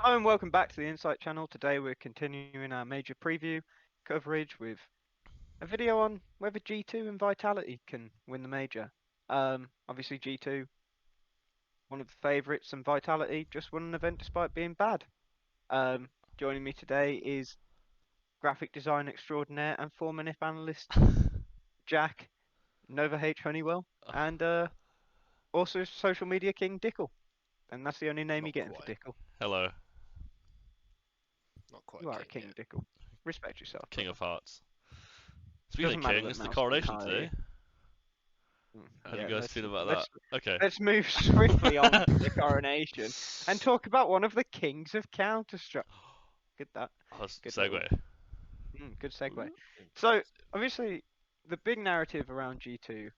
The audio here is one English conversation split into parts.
Hello and welcome back to the Insight channel. Today we're continuing our major preview coverage with a video on whether G2 and Vitality can win the major. Obviously G2, one of the favourites, and Vitality just won an event despite being bad. Joining me today is graphic design extraordinaire and former NIF analyst Jack, Nova H Honeywell, and also social media king Dickle. And that's the only name Not you're getting quite. for Dickle. Hello, Not quite You are a king king, yet. Dickle. Respect yourself, King brother. of Hearts. Speaking Doesn't of matter king, that it's the Mouse can coronation hire today. How do you Yeah, guys let's feel about let's that? Okay. let's move swiftly on to the coronation and talk about one of the kings of Counter-Strike. Good that. Oh, Good little. segue. Good segue. So Impressive. obviously the big narrative around G2,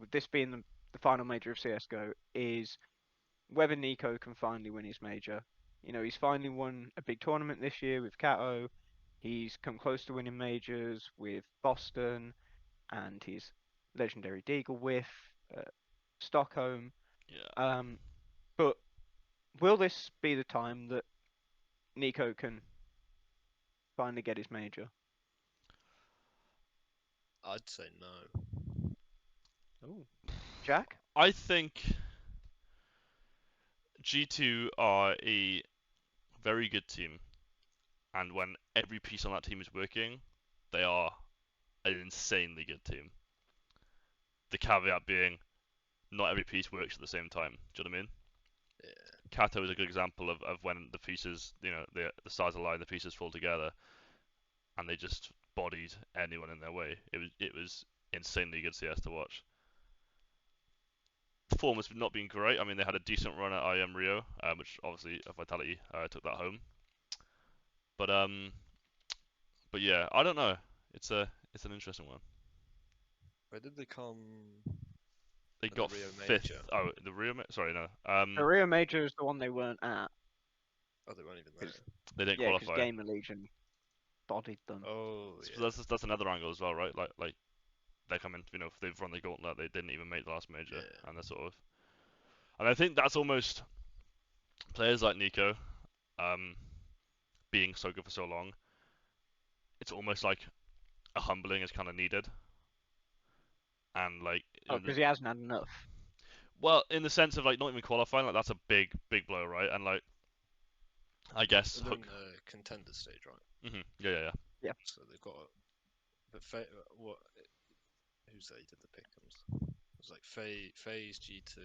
with this being the final major of CS:GO, is whether NiKo can finally win his major. You know, he's finally won a big tournament this year with Kato. He's come close to winning majors with Boston and his legendary Deagle whiff, Stockholm. Yeah. But will this be the time that NiKo can finally get his major? I'd say no. Oh, Jack? I think G2 are a very good team, and when every piece on that team is working, they are an insanely good team. The caveat being, not every piece works at the same time. Do you know what I mean? Yeah. Kato is a good example of when the pieces, the stars align, the pieces fall together, and they just bodied anyone in their way. It was insanely good CS to watch. The form has not been great. I mean, they had a decent run at IM Rio, which obviously Vitality took that home. But yeah, I don't know. It's an interesting one. Where did they come? They At got the Rio fifth. Major? Oh, the Rio. Sorry, no. The Rio Major is the one they weren't at. Oh, they weren't even there. They didn't Yeah, because qualify. Gamer Legion bodied them. Oh, So yeah. that's another angle as well, right? Like they come in, if they've run the gauntlet, they didn't even make the last major, Yeah. and they're sort of. And I think that's almost players like NiKo, um, being so good for so long. It's almost like a humbling is kind of needed, and like Oh, because he hasn't had enough. well, in the sense of like not even qualifying, like that's a big blow, right? And like I guess They're in Hook. the contender stage, right? Yeah. Yeah. So they've got. But what? Who's that? He did the pickums. It was like FaZe, G2,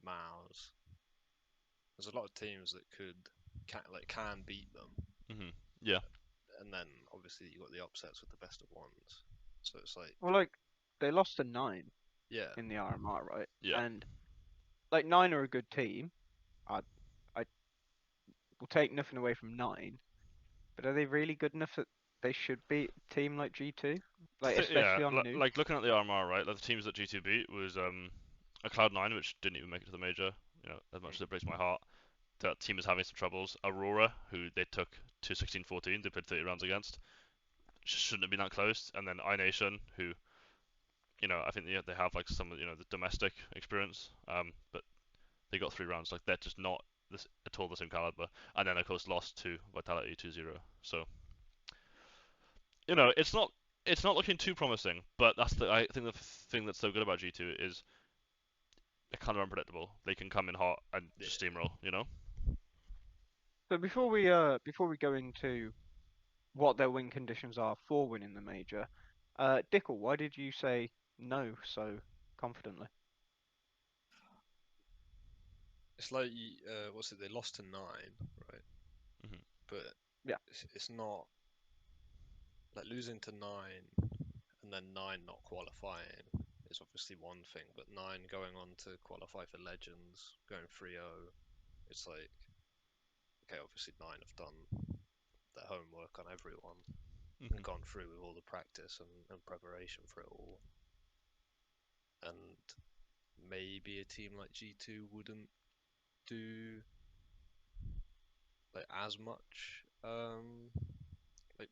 Mouse. There's a lot of teams that can beat them. Yeah. And then obviously you got the upsets with the best of ones. So it's like, Well, like they lost to Nine yeah, in the RMR, right? Yeah. And like Nine are a good team. I will take nothing away from Nine, but are they really good enough that they should beat a team like G2? Like Yeah, especially on new. like looking at the RMR, right? Like the teams that G2 beat was a Cloud9, which didn't even make it to the major. As much as it breaks my heart, that team is having some troubles. Aurora, who they took to 16-14, they played 30 rounds against, shouldn't have been that close. And then iNation, who, I think they have like some, the domestic experience, but they got 3 rounds. Like they're just not at all the same caliber. And then of course lost to Vitality 2-0. So it's not looking too promising. But I think the thing that's so good about G2 is they're kind of unpredictable. They can come in hot and just steamroll. So before we go into what their win conditions are for winning the major, Dickle, why did you say no so confidently? it's like what's it? They lost to Nine, right? Mhm. But Yeah. it's not like losing to Nine and then Nine not qualifying is obviously one thing, but Nine going on to qualify for Legends, going 3-0, it's like, okay, obviously Nine have done their homework on everyone and gone through with all the practice and preparation for it all. And maybe a team like G2 wouldn't do like as much like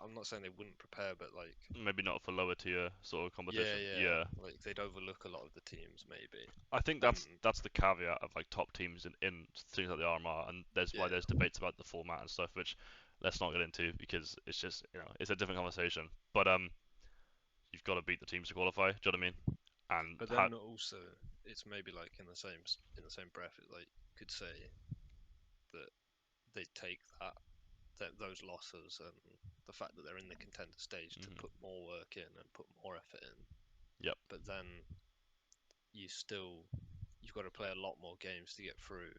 I'm not saying they wouldn't prepare, but like Maybe not for lower tier sort of competition. yeah, like they'd overlook a lot of the teams maybe. I think that's the caveat of like top teams in things like the RMR, and there's why there's debates about the format and stuff, which let's not get into because it's just it's a different conversation. But you've got to beat the teams to qualify. Do you know what I mean? And But then also, it's maybe like in the same breath, it like could say that they take those losses and the fact that they're in the contender stage to put more work in and put more effort in. Yep. But then you've got to play a lot more games to get through.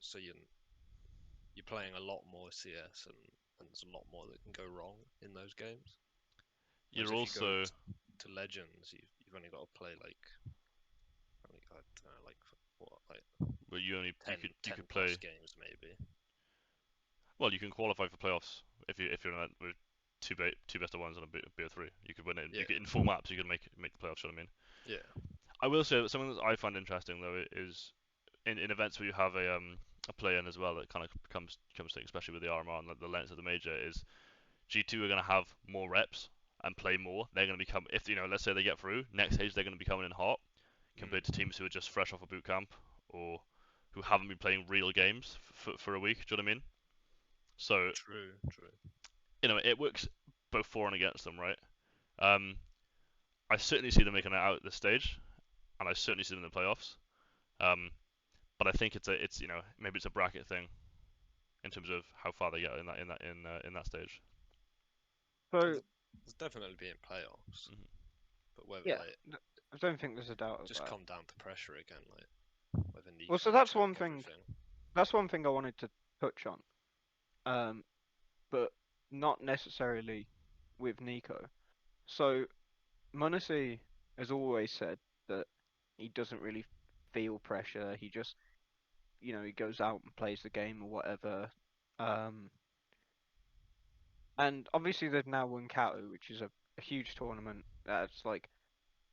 So you're playing a lot more CS and there's a lot more that can go wrong in those games. You're Whereas if you also go to Legends, you've only got to play like I don't know, like what, like but you 10 could plus play. games maybe. Well, you can qualify for playoffs if you're in with two best of ones and a BO3. You could win it. Yeah. You could, in 4 maps you could make the playoffs. You know what I mean? Yeah. I will say that something that I find interesting though is in events where you have a play-in as well that kind of becomes thing, especially with the RMR and the length of the major, is G2 are going to have more reps and play more. They're going to become, if let's say they get through next stage, they're going to be coming in hot compared to teams who are just fresh off a boot camp or who haven't been playing real games for a week. Do you know what I mean? So True. it works both for and against them, right? I certainly see them making it out at this stage, and I certainly see them in the playoffs. But I think it's maybe it's a bracket thing in terms of how far they get in that stage. So There's definitely being playoffs, but whether yeah, like I don't think there's a doubt of just that. come down to pressure again, like whether NiKo Well, so that's choke one thing. everything. That's one thing I wanted to touch on, but not necessarily with NiKo. So m0NESY has always said that he doesn't really feel pressure. He just, he goes out and plays the game or whatever. And obviously they've now won Kato, which is a huge tournament. That's like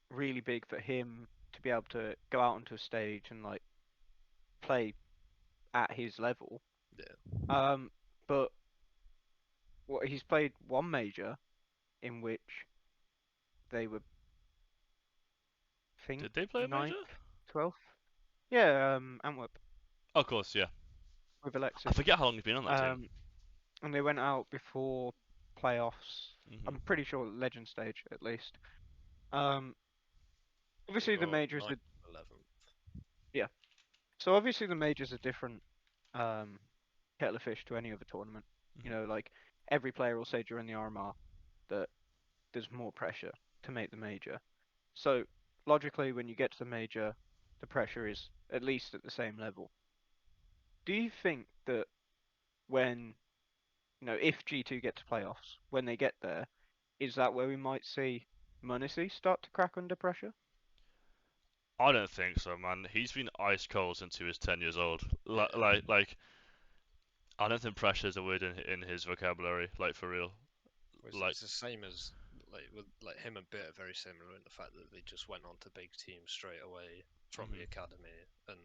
really big for him to be able to go out onto a stage and like play at his level. Yeah. But he's played one major in which they were, I think, Did they play a major? 9th, 12th. Yeah, Antwerp Oh, of course, yeah. with Alexi. I forget how long he's been on that team. And they went out before playoffs. Mm-hmm. I'm pretty sure legend stage at least. Obviously the majors are 11th. yeah. So obviously the majors are different kettle of fish to any other tournament. Like every player will say during the RMR that there's more pressure to make the major. So logically, when you get to the major, the pressure is at least at the same level. Do you think that when, if G2 get to playoffs, when they get there, is that where we might see m0NESY start to crack under pressure? I don't think so, man. He's been ice cold since he was 10 years old. Yeah. Like, I don't think pressure is a word in his vocabulary, like for real. It's the same as with him and Bit are very similar in the fact that they just went on to big teams straight away from the academy and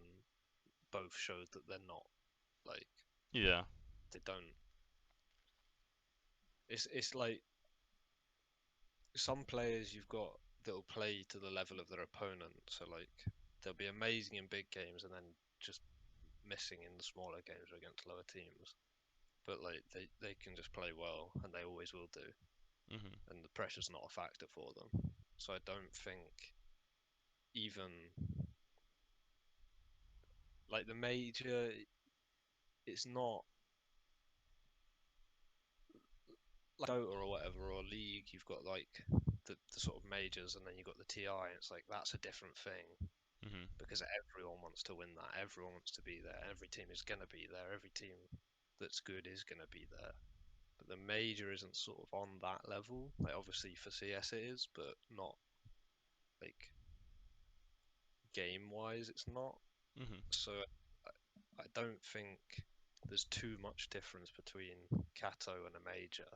both showed that they're not like they don't. It's like some players you've got that'll play to the level of their opponent, so like they'll be amazing in big games and then just missing in the smaller games against lower teams. But like they can just play well and they always will do. And the pressure's not a factor for them. So I don't think even like the major, it's not like Dota or whatever or League. You've got like the sort of majors, and then you've got the TI. And it's like that's a different thing because everyone wants to win that. Everyone wants to be there. Every team is gonna be there. Every team that's good is gonna be there. But the major isn't sort of on that level. Like obviously for CS it is, but not like game wise it's not. So I don't think there's too much difference between Kato and a major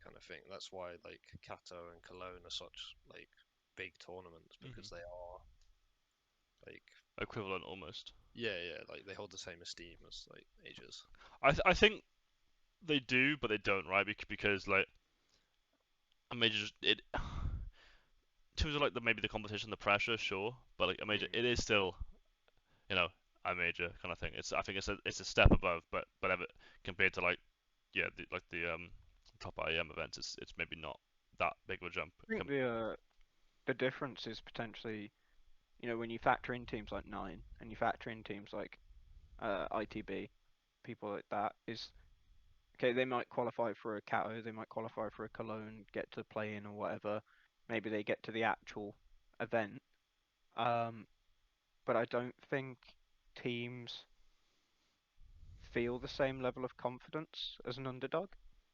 kind of thing. That's why like Kato and Cologne are such like big tournaments because they are like equivalent almost. Yeah, like they hold the same esteem as like majors. I think They do, but they don't, right? Because like a major, it in terms of like maybe the competition, the pressure, sure, but like a major, it is still, you know, a major kind of thing. I think it's a step above, but compared to like the top IEM events, it's maybe not that big of a jump. I think the difference is potentially, when you factor in teams like Nine and you factor in teams like ITB, people like that, is okay. They might qualify for a Cato, they might qualify for a Cologne, get to play in or whatever. Maybe they get to the actual event. But I don't think teams feel the same level of confidence as an underdog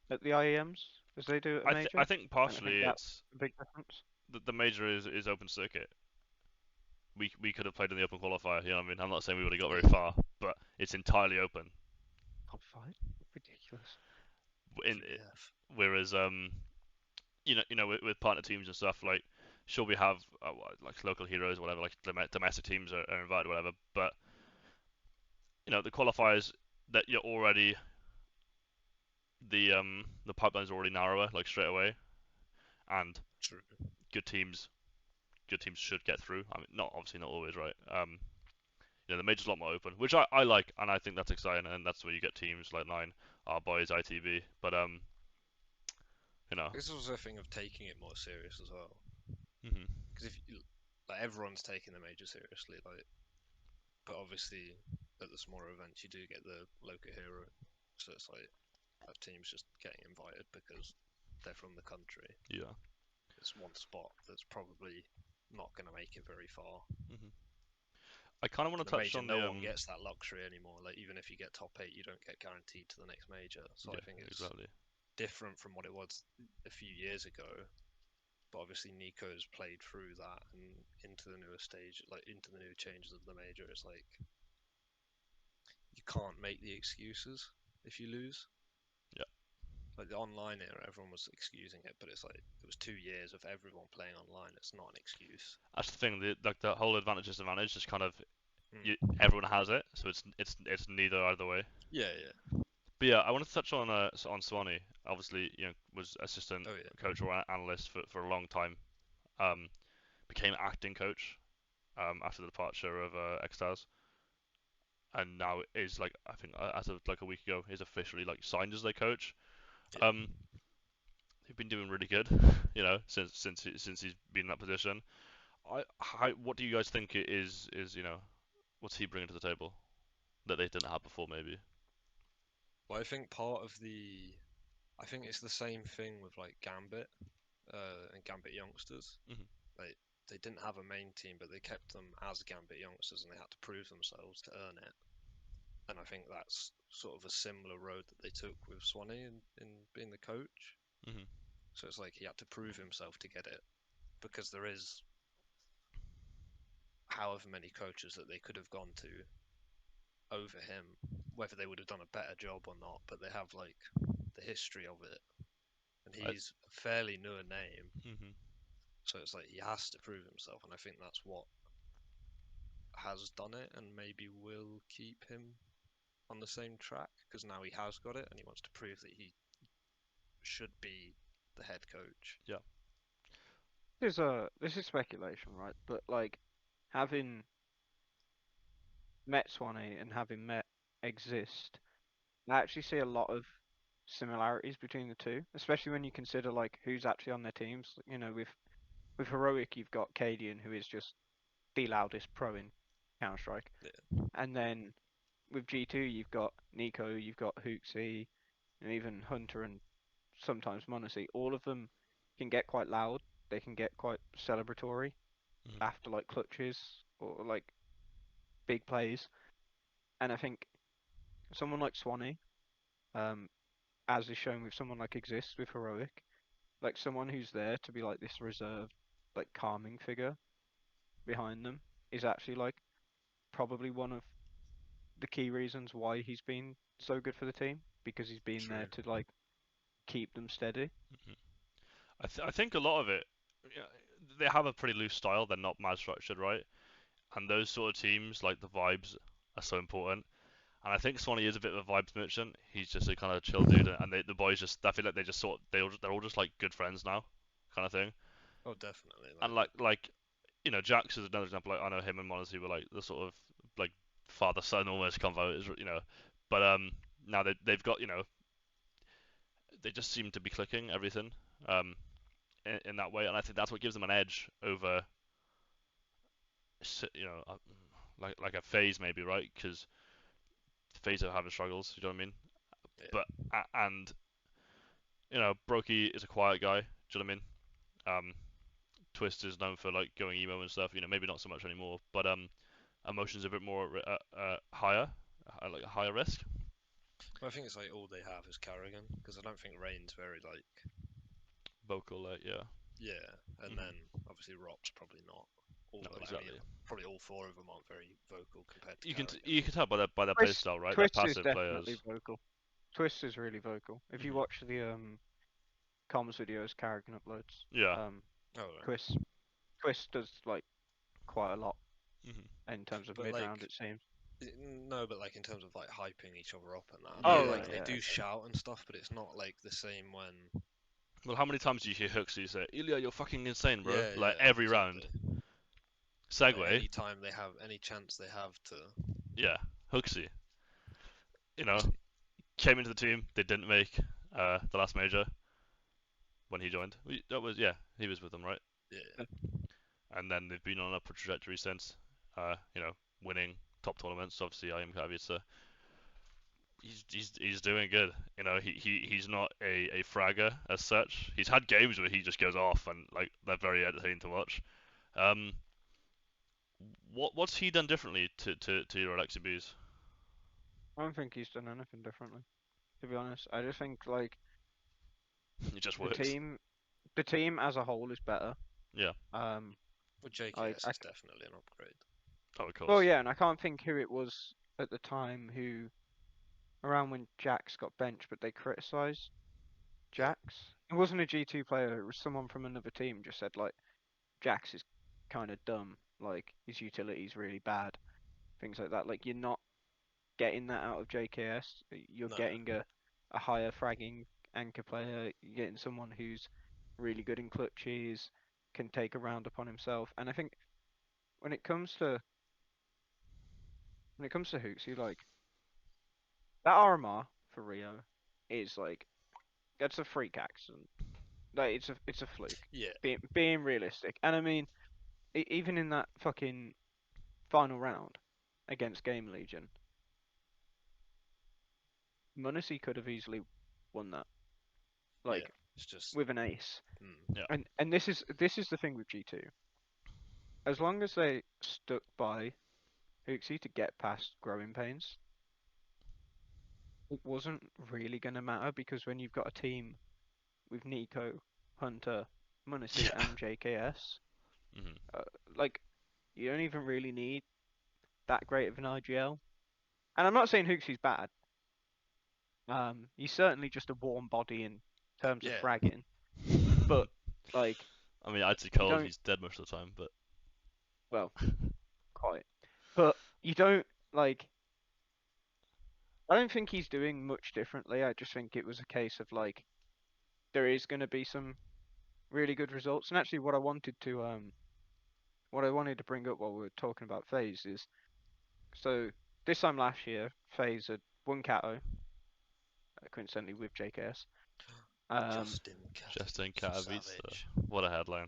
at the IEMs as they do at a major. I think And I think partially that's it's a big difference. the major is open circuit. We could have played in the open qualifier. You know what I mean? I'm not saying we would have got very far, but it's entirely open. Top five, ridiculous. In whereas with partner teams and stuff, like sure we have like local heroes or whatever, like domestic teams are invited or whatever, but the qualifiers that you're already the pipeline's already narrower like straight away, and True. good teams should get through. I mean, obviously not always, right? The major's a lot more open, which I like, and I think that's exciting, and that's where you get teams like Nine, our boys, ITB, but This is also a thing of taking it more serious as well. Mhm. Because if like everyone's taking the major seriously, like, but obviously at the smaller events you do get the local hero, so it's like that team's just getting invited because they're from the country. Yeah. It's one spot that's probably not going to make it very far. Mhm. I kind of want to touch major, on no the one gets that luxury anymore. Like even if you get top 8, you don't get guaranteed to the next major. So yeah, I think it's exactly. different from what it was a few years ago. But obviously NiKo's played through that and into the newer stage, like into the new changes of the major. It's like you can't make the excuses if you lose. Yeah. Like the online era, everyone was excusing it, but it's like it was 2 years of everyone playing online. It's not an excuse. That's the thing. The whole advantage disadvantage is kind of everyone has it, so it's neither either way. Yeah. But yeah, I wanted to touch on Swanee. Obviously, was assistant coach or analyst for a long time. Became acting coach after the departure of Extaz, and now is like I think as of like a week ago is officially like signed as their coach. Yeah. They've been doing really good, since he's been in that position. What do you guys think it is what's he bringing to the table that they didn't have before maybe? Well, I think it's the same thing with like Gambit and Gambit youngsters. Like they didn't have a main team, but they kept them as Gambit youngsters, and they had to prove themselves to earn it. And I think that's sort of a similar road that they took with Swanee in being the coach. So it's like he had to prove himself to get it, because there is however many coaches that they could have gone to over him, whether they would have done a better job or not, but they have like the history of it, and he's a fairly newer name. So it's like he has to prove himself, and I think that's what has done it and maybe will keep him on the same track, because now he has got it and he wants to prove that he should be the head coach. Yeah. This is speculation, right? But like having met Swanee and having met Exist, I actually see a lot of similarities between the two, especially when you consider like who's actually on their teams. With Heroic, you've got Cadian, who is just the loudest pro in Counter Strike, and then with G2, you've got NiKo, you've got Hooksy, and even Hunter and sometimes Monacy. All of them can get quite loud. They can get quite celebratory after like clutches or like big plays. And I think someone like Swanee, as is shown with someone like Exist with Heroic, like someone who's there to be like this reserved, like calming figure behind them, is actually like probably one of the key reasons why he's been so good for the team, because he's been there to like keep them steady. I think a lot of it, they have a pretty loose style. They're not mad structured, right? And those sort of teams, like the vibes, are so important. And I think Swanee is a bit of a vibes merchant. He's just a kind of chill dude, and the boys just, I feel like they just they're all just like good friends now, kind of thing. Oh, definitely. And like you know, Jax is another example. Like I know him and Monacy were like the sort of like father son almost convo, you know. But now they've got, you know, they just seem to be clicking everything in that way, and I think that's what gives them an edge over, you know, like a phase maybe, right? Because phase are having struggles. You know what I mean? Yeah. But and you know, Brokey is a quiet guy. Do you know what I mean? Twist is known for like going emo and stuff. You know, maybe not so much anymore. But Emotion's a bit more higher, like a higher risk. I think it's like all they have is Carrigan, because I don't think Rain's very like Vocal, yeah. yeah, and Mhm. then obviously Rock's probably not. No, I mean, exactly. probably all four of them aren't very vocal compared to You can Carrigan. you can tell by their play Twist, style, right? They're Twist is passive definitely players. vocal. Twist is really vocal. If you Mhm. watch the comms videos Carrigan uploads, Yeah. Oh, right. Twist does like quite a lot Mhm. in terms of But mid round, like, it seems. no, but like in terms of like hyping each other up and that, Oh Yeah. right, they yeah, do okay. shout and stuff, but it's not like the same when. Well, how many times do you hear Huxley say, "Ilya, you're fucking insane, bro"? Yeah, Like yeah, every round. exactly. Like Segway, any time they have any chance they have to. yeah, Huxley. You know, came into the team. They didn't make the last major when he joined. That was, yeah, he was with them, right? Yeah. And then they've been on an upward trajectory since. You know, winning top tournaments. Obviously, I am Kavitsa. He's doing good. You know, he's not a fragger as such. He's had games where he just goes off and like they're very entertaining to watch. Um, what's he done differently to your Alexi B's? I don't think he's done anything differently, to be honest. I just think like It just the works. team, the team as a whole is better. Yeah. Well, Like JKS is definitely an upgrade. Oh, of course. well, yeah, and I can't think who it was at the time who around when Jax got benched, but they criticised Jax. It wasn't a G2 player, it was someone from another team just said like Jax is kind of dumb, like his utility's really bad, things like that. Like you're not getting that out of JKS. You're No. getting a higher fragging anchor player. You're getting someone who's really good in clutches, can take a round upon himself. And I think when it comes to Hooksy, like that RMR for Rio is like that's a freak accident. Like it's a fluke. Yeah. Being realistic, and I mean even in that fucking final round against Game Legion, Munacy could have easily won that, Yeah. like It's just. with an ace. Yeah. And this is the thing with G2. As long as they stuck by Hooksy to get past growing pains, it wasn't really gonna matter because when you've got a team with NiKo, Hunter, Munacy, Yeah. and JKS, Mhm. like you don't even really need that great of an IGL. And I'm not saying Hooksy's bad. He's certainly just a warm body in terms of Yeah. fragging. But like, I mean, I'd say you Cole, don't. he's dead most of the time, but Well, quite. But you don't like. I don't think he's doing much differently. I just think it was a case of like there is going to be some really good results. And actually, what I wanted to bring up while we were talking about FaZe is so this time last year, FaZe had won Kato, coincidentally with JKS. Justin Justin Katowice. Katowice. Savage. What a headline.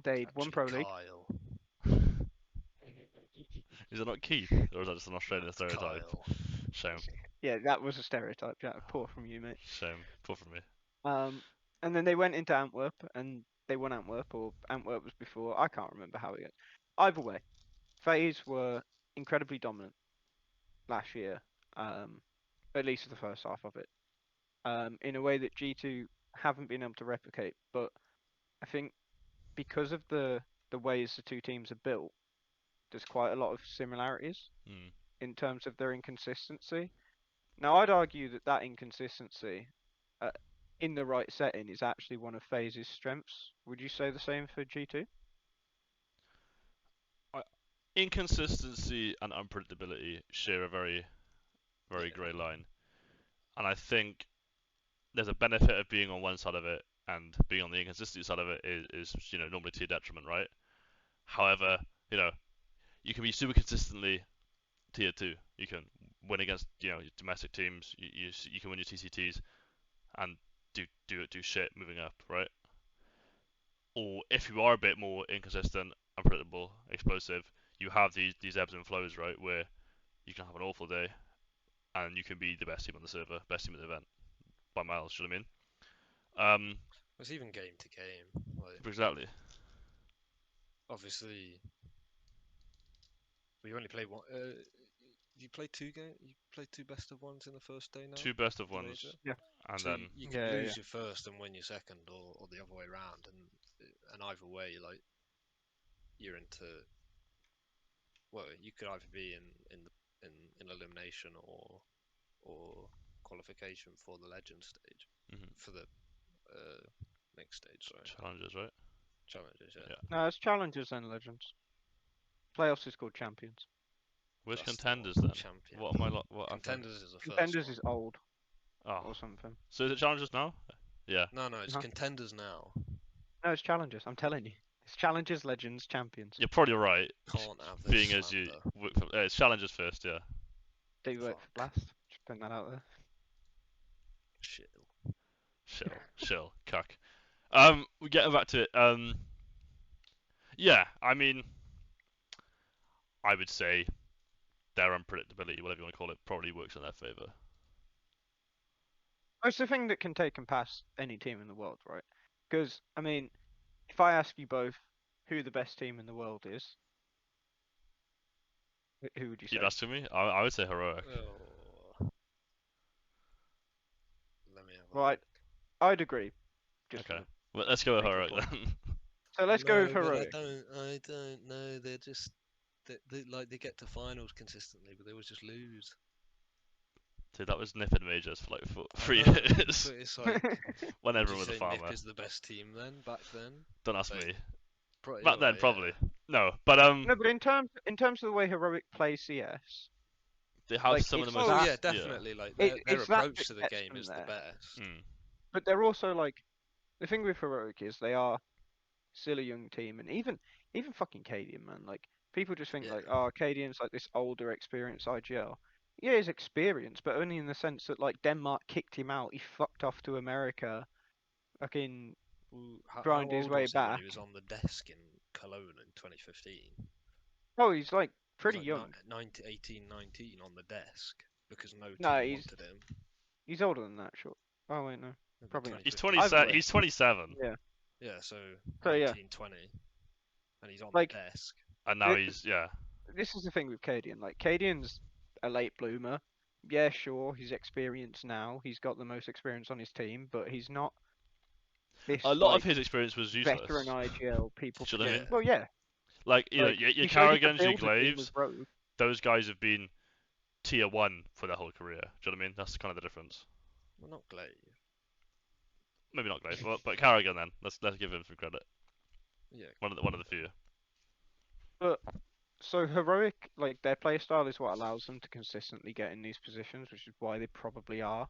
They'd won Actually, Pro League. Kyle. Is it not Keith, or is that just an Australian That's stereotype? Kyle. Shame. Yeah, that was a stereotype. Jack. Poor from you, mate. Shame. Poor for me. And then they went into Antwerp and they won Antwerp, or Antwerp was before. I can't remember how it went. Either way, FaZe were incredibly dominant last year, at least for the first half of it, in a way that G2 haven't been able to replicate. But I think because of the ways the two teams are built, there's quite a lot of similarities Mm. in terms of their inconsistency. Now, I'd argue that that inconsistency, uh, in the right setting, is actually one of FaZe's strengths. Would you say the same for G2? inconsistency and unpredictability share a very, very grey line, and I think there's a benefit of being on one side of it, and being on the inconsistency side of it is normally to your detriment, right? However, you can be super consistently tier 2. You can win against your domestic teams. You can win your TCTs and do shit moving up, right? Or if you are a bit more inconsistent, unpredictable, explosive, you have these ebbs and flows, right? Where you can have an awful day and you can be the best team on the server, best team at the event by miles. Do you know what I mean? It's even game to game. Like, Exactly. obviously, we only play one. You play two game. You play two best of ones in the first day now. 2 best of the ones, major? Yeah. and So then you can Yeah, lose yeah. your first and win your second, or the other way around, and either way, like you're into. Well, you could either be in elimination or qualification for the legend stage, for the next stage. Sorry, challenges, right? challenges. Yeah. Yeah. No, it's challenges and legends. Playoffs is called champions. Which That's contenders not then? champion. What am I? What? Contenders is the first Contenders one. is old Oh, or something. so is it challenges now? Yeah. No, it's Uh-huh. contenders now. No, it's challenges. I'm telling you, it's challenges, legends, champions. You're probably right. Can't have this Being as you slander. work for, it's challenges first, yeah. Do you work for Fuck. Blast? Just putting that out there. Shit. Chill, cuck. We're getting back to it. Yeah, I mean, I would say their unpredictability, whatever you want to call it, probably works in their favour. It's the thing that can take them past any team in the world, right? Because, I mean, if I ask you both who the best team in the world is, who would you say? You'd ask me? I would say heroic. Oh. Let me have a Right, I'd agree. Just Okay. for Well, let's go with Make a heroic point. then. So let's go with No, but heroic. I don't know. They're just they get to finals consistently, but they always just lose. Dude, that was Nip in majors for like I 3 know, years. But it's like, When would everyone you was a say farmer. Nip is the best team then? Back then? Don't ask Like, me. Probably, Back then, yeah. probably. No, but No, but in terms of the way heroic plays CS, they have like, some of it's the most. Oh that- yeah, definitely. Like their it's that approach that to the gets game them is the there. best. Mm. But they're also like, the thing with heroic is they are still a young team, and even fucking Cadian, man. Like, people just think Yeah. like, oh, Cadian's like this older, experienced IGL. Yeah, he's experienced, but only in the sense that like Denmark kicked him out. He fucked off to America, fucking How grind his old way was he when back. he was on the desk in Cologne in 2015? Oh, he's like pretty Like young. 18, 19 on the desk because no team No, he's wanted him. he's older than that, sure. Oh wait, no. Maybe Probably not. He's 2015. 27. Either way. He's 27, Yeah. Yeah, so So, yeah. 19, 20, and he's on Like- the desk. and now Thi- he's yeah. This is the thing with Cadian. Like, Cadian's a late bloomer. Yeah, sure, he's experienced now. He's got the most experience on his team, but he's not this A lot like, of his experience was useless. veteran IGL people. Do you know what I forget. mean? Well, yeah. Like you know, Like, your he showed he could Carrigans, your build a team Glaives, with Rogue. those guys have been tier 1 for their whole career. Do you know what I mean? That's kind of the difference. Well, not Glaive. Maybe not Glaive, but Carrigan then. Let's give him some credit. Yeah. One of the few. So heroic, like their play style is what allows them to consistently get in these positions, which is why they probably are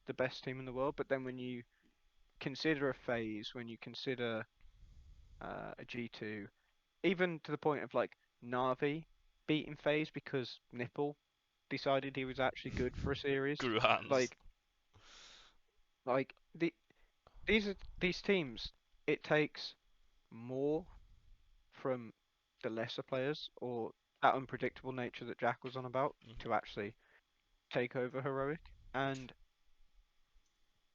the best team in the world. But then when you consider a phase, when you consider a G2, even to the point of like Navi beating phase because Nipple decided he was actually good for a series. Guru hands. Like these teams, it takes more from the lesser players or that unpredictable nature that Jack was on about to actually take over heroic. And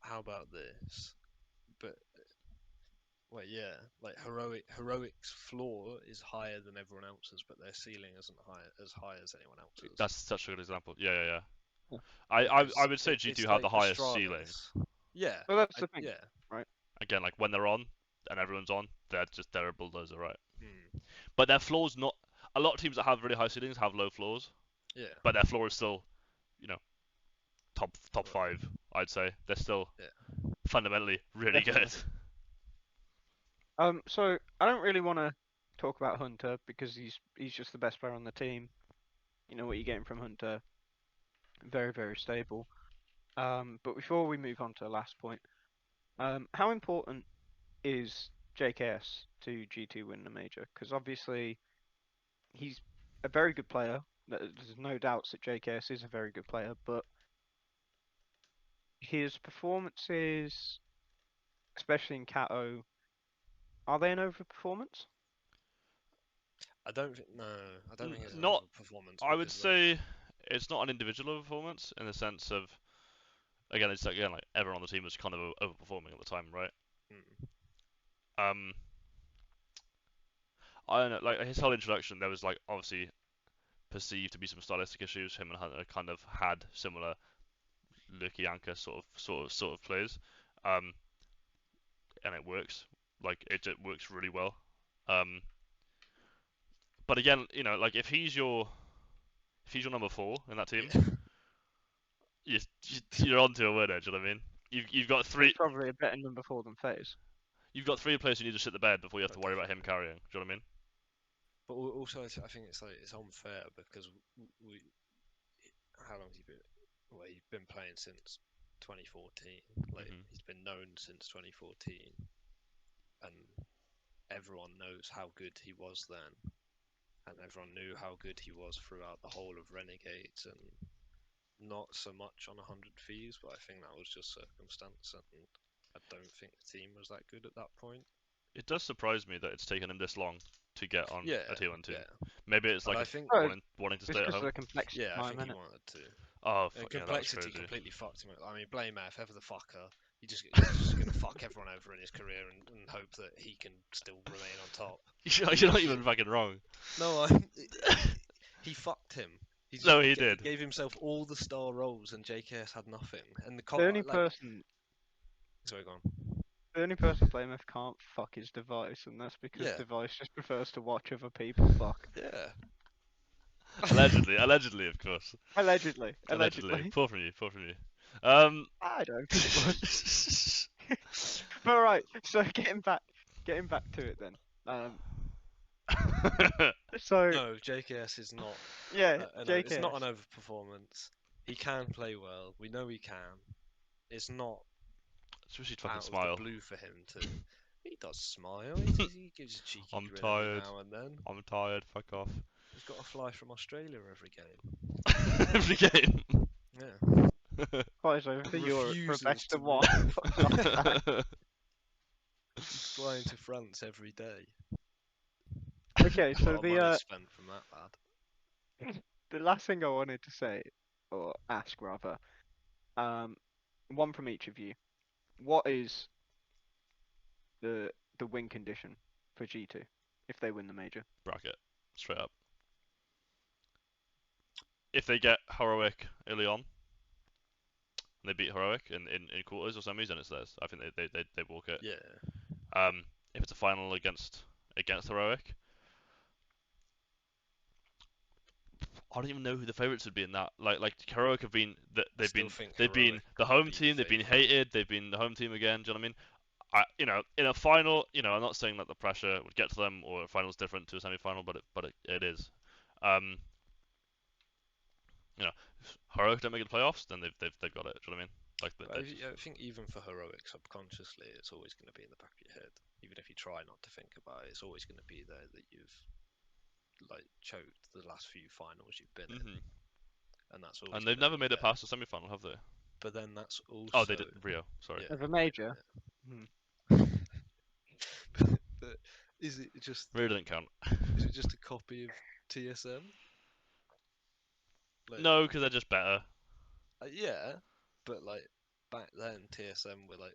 How about this? But wait, yeah, like heroic's floor is higher than everyone else's, but their ceiling isn't as high as anyone else's. That's such a good example. Yeah. Yeah. I would say It's G2 like have the highest Astralis. ceiling. Yeah. well, that's the thing. Yeah. Again, like when they're on and everyone's on, they're a bulldozer, right? Hmm. But their floor's not. A lot of teams that have really high ceilings have low floors, Yeah. but their floor is still, top 5. I'd say they're still fundamentally really good. Definitely. So I don't really want to talk about Hunter because he's just the best player on the team. You know what you're getting from Hunter. Very, very stable. But before we move on to the last point, how important is JKS to G2 win the major? Because obviously he's a very good player. There's no doubts that JKS is a very good player, but his performances, especially in Kato, are they an overperformance? I don't think it's an Not. overperformance I would because like, say it's not an individual performance in the sense of, again, it's like everyone on the team was kind of overperforming at the time, right? Um, I don't know, like his whole introduction, there was like obviously perceived to be some stylistic issues. Him and Hunter kind of had similar Lukianka sort of plays, um, and it works. Like it works really well. Um, but again, like if he's your number 4 in that team, you, you're on to a winner. Do you know what I mean? You've got He's three. probably a better number 4 than FaZe. You've got 3 players who need to shit the bed before you have to Oh, worry about him definitely. carrying. Do you know what I mean? But also, I think it's like it's unfair because we how long has he been? Well, he's been playing since 2014. Like he's been known since 2014, and everyone knows how good he was then, and everyone knew how good he was throughout the whole of Renegades, and not so much on 100 Thieves, but I think that was just circumstance, and I don't think the team was that good at that point. It does surprise me that it's taken him this long to get on Yeah, a T1 team. yeah. Maybe it's But like I think, Oh, wanting to just stay at because of home. the complexity yeah, I time, think he innit? wanted to. Oh, And yeah, that's complexity crazy. completely fucked him. I mean, blame if ever the fucker. He's just gonna fuck everyone over in his career and hope that he can still remain on top. You're not even fucking wrong. No, he fucked him. No, he He did. gave himself all the star roles, and JKS had nothing. And The only like, person, sorry, go on. the only person BlameF can't fuck his device, and that's because Yeah, device just prefers to watch other people fuck. yeah. Allegedly, of course. Allegedly. Poor from you. I don't think it was. But right, so getting back to it then. So No, JKS is not. yeah, No, it's not JKS. an overperformance. He can play well. We know he can. It's not Especially fucking out of smile. the blue for him to. He does smile. He gives a cheeky I'm grin tired. every now and then. I'm tired. Fuck off. He's got to fly from Australia every game. Every game. Yeah. Flies over to Europe for a Refuses best to of one. He's flying to France every day. Okay, A so lot of money spent from that lad. the last thing I wanted to say, or ask rather, one from each of you. What is the win condition for G2 if they win the major? Bracket. Straight up. If they get Heroic early on, and they beat Heroic in quarters or semis, then it's theirs. I think they walk it. Yeah. If it's a final against Heroic, I don't even know who the favourites would be in that. Like Heroic have been they've been the home team. They've been hated. They've been the home team again. Do you know what I mean? In a final, I'm not saying that the pressure would get to them or a final is different to a semi-final, but it is. Heroic don't make it to playoffs, then they've got it. Do you know what I mean? Like I think even for Heroic, subconsciously, it's always going to be in the back of your head. Even if you try not to think about it, it's always going to be there that you've like choked the last few finals you've been in, and that's always. And they've never made it past the semi-final, have they? But then that's also. Oh, they did Rio. Sorry. Of a major. Yeah. But is it just? Rio didn't count. Is it just a copy of TSM? Like, no, because they're just better. Yeah, but like back then, TSM were like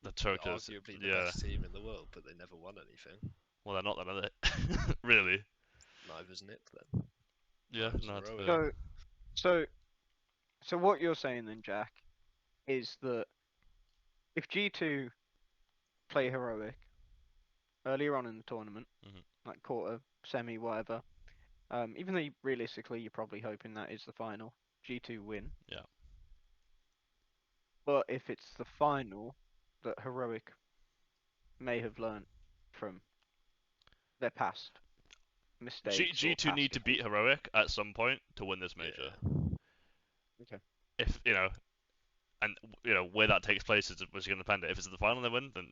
The Turkers, arguably the best team in the world, but they never won anything. Well, they're not then, are they? Really? Neither's Nick then. Yeah, Neither's no. Heroic. So what you're saying then, Jack, is that if G2 play Heroic earlier on in the tournament, like quarter, semi, whatever, even though realistically you're probably hoping that is the final, G2 win. Yeah. But if it's the final that Heroic may have learnt from, their past mistakes or G2 past need to beat defeats. Heroic at some point to win this major. Okay. If and where that takes place is going to depend. If it's in the final, they win. Then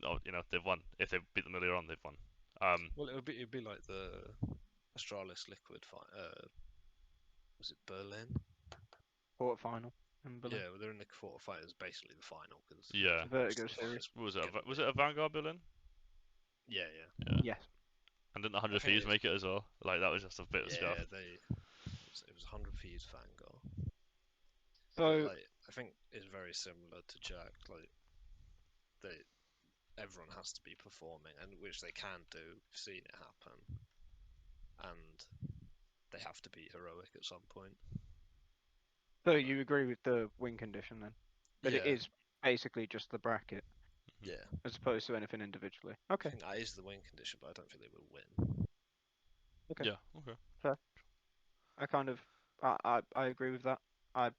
they've won. If they beat them earlier on, they've won. Well, it'd be like the Astralis Liquid fight. Was it Berlin? Quarterfinal. Yeah, well, they're in the quarterfinals, basically the final. Cause Yeah. Vertigo series. Was it a Vanguard Berlin? Yeah. Yes. And didn't 100 I think Thieves make it as well? Like that was just a bit of scuff. Yeah, it was 100 Thieves Vanguard. So But, like, I think it's very similar to Jack. Like, everyone has to be performing, and which they can do. We've seen it happen, and they have to beat Heroic at some point. So you agree with the win condition then? That it Yeah. is basically just the bracket Yeah, as opposed to anything individually. I Okay. think that is the win condition, but I don't think they will win. Okay. Yeah. Okay. I kind of I agree with that. I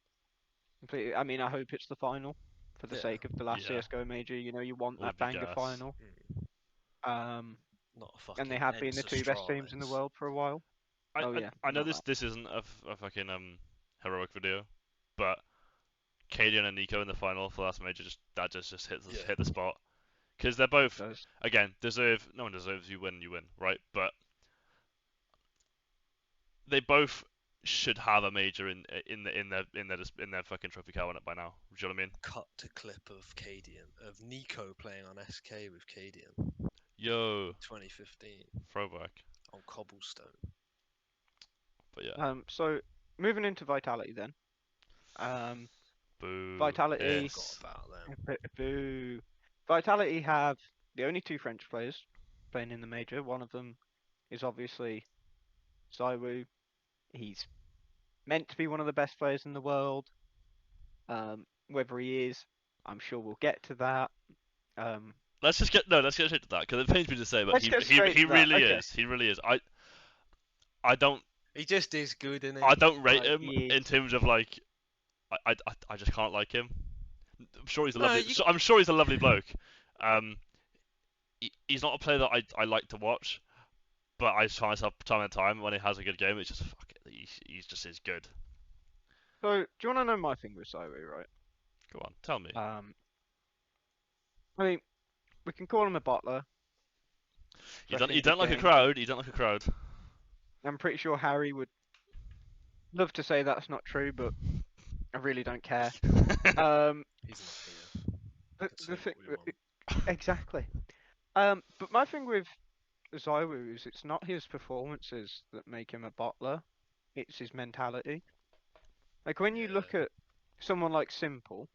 completely. I mean, I hope it's the final for the Yeah. sake of the last Yeah. CS:GO major. You want Would that be banger gas. final. Not a fucking. And they have been the two best teams in the world for a while. I know this isn't a fucking Heroic video, but Cadian and NiKo in the final for last major just hit the spot because they're both again no one deserves you win right, but they both should have a major in their fucking trophy cabinet by now. Do you know what I mean? Cut to clip of NiKo playing on SK with Cadian. Yo, 2015 throwback on cobblestone. But yeah. So moving into Vitality then. Boo. Vitality. Forgot about them. Boo. Vitality have the only two French players playing in the major. One of them is obviously ZywOo. He's meant to be one of the best players in the world. Whether he is, I'm sure we'll get to that. Let's get straight to that because it pains me to say, but he really is. He really is. I don't. He just is good, isn't he? I don't rate him in terms of like. I just can't like him. I'm sure he's a lovely. I'm sure he's a lovely bloke. He's not a player that I like to watch, but I try myself time and time when he has a good game. It's just fuck it. He's just is good. So do you want to know my thing with ZywOo, right? Go on, tell me. I mean, we can call him a bottler. You don't like a crowd. You don't like a crowd. I'm pretty sure Harry would love to say that's not true, but I really don't care. He's not here. The thing, exactly. But my thing with ZywOo is it's not his performances that make him a bottler, it's his mentality. Like when you look at someone like Simple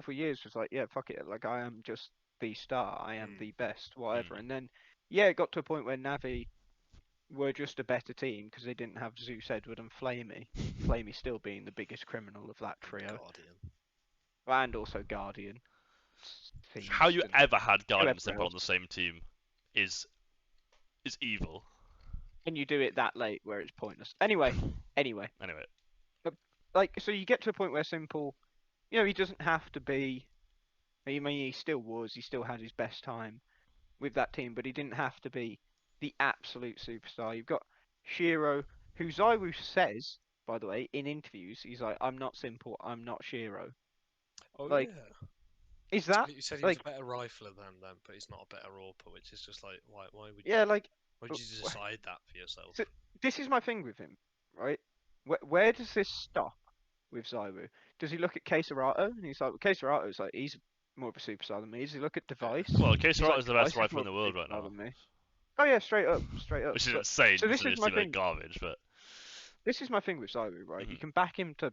for years was like, yeah, fuck it, like I am just the star, I am the best, whatever. And then, yeah, it got to a point where Navi were just a better team because they didn't have Zeus, Edward, and Flamey. Flamey still being the biggest criminal of that trio. And also Guardian. How you ever had Guardian and Simple on the same team is evil. And you do it that late where it's pointless. Anyway. Like, so you get to a point where Simple, he doesn't have to be. I mean, he still had his best time with that team, but he didn't have to be the absolute superstar. You've got Shiro, who ZywOo says, by the way, in interviews, he's like, I'm not Simple, I'm not Shiro. Oh, like, yeah. Is that? You said he was a better rifler than them, but he's not a better AWPer, which is just like, why would you? Yeah, like. Why did you decide that for yourself? So, this is my thing with him, right? Where does this stop with ZywOo? Does he look at Caserato and he's like, well, Caserato's like, he's more of a superstar than me. Does he look at Device? Well, Caserato's the best rifler in the world right now. Than me. Oh yeah, straight up. Which is insane. So this is my thing. Garbage, but this is my thing with ZywOo, right? You can back him to